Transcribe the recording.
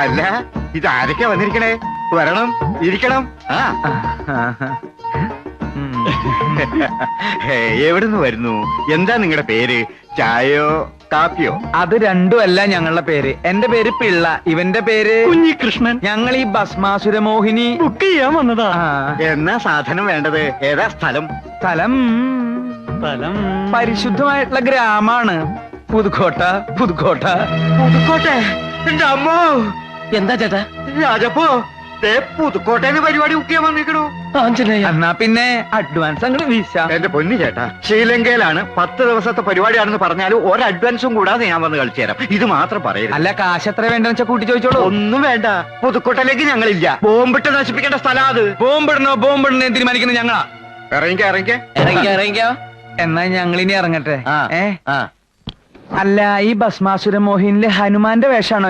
അല്ല ഇത് ആരൊക്കെ വന്നിരിക്കണേ? വരണം, ഇരിക്കണം. ആ എവിടുന്ന് വരുന്നു? എന്താ നിങ്ങളുടെ പേര്? ചായയോ കാപ്പിയോ? അത് രണ്ടുമല്ല ഞങ്ങളുടെ പേര്. എന്റെ പേര് പിള്ള, ഇവന്റെ പേര് കുഞ്ഞികൃഷ്ണൻ. ഞങ്ങൾ ഈ ഭസ്മാസുരമോഹിനി ബുക്ക് ചെയ്യാൻ വന്നതാ. എന്നാ സാധനം വേണ്ടത്? ഏതാ സ്ഥലം? സ്ഥലം സ്ഥലം പരിശുദ്ധമായിട്ടുള്ള ഗ്രാമാണ് പുതുക്കോട്ട. പുതുക്കോട്ട. പുതുക്കോട്ടെ. എന്റെ അമ്മോ! എന്താ ചേട്ടാ? രാജപ്പോ പുതുക്കോട്ടേന്ന് പരിപാടി ബുക്ക് ചെയ്യാൻ വന്നിരിക്കണു. ആഞ്ജനേയ. എന്നാ പിന്നെ അഡ്വാൻസ് അങ്ങോട്ട് വീശ. എന്റെ പൊന്നു ചേട്ടാ, ശ്രീലങ്കയിലാണ് 10 ദിവസത്തെ പരിപാടിയാണെന്ന് പറഞ്ഞാലും ഒരു അഡ്വാൻസും കൂടാതെ ഞാൻ വന്ന് കളിച്ചു തരാം. ഇത് മാത്രം പറയരുത്. അല്ല, കാശ് എത്ര വേണ്ടെന്ന് വെച്ചാ കൂട്ടി ചോദിച്ചോളൂ. ഒന്നും വേണ്ട. പുതുക്കോട്ടയിലേക്ക് ഞങ്ങളില്ല. ബോംബിട്ട് നശിപ്പിക്കേണ്ട സ്ഥലം അത്. ബോംബിടണോ തീരുമാനിക്കുന്നത് ഞങ്ങളാ. ഇറങ്ങിക്ക. ഇറങ്ങിക്കോ. എന്നാ ഞങ്ങളിനി ഇറങ്ങട്ടെ. ആ. അല്ല, ഈ ഭസ്മാസുര മോഹിനില് ഹനുമാന്റെ വേഷാണോ?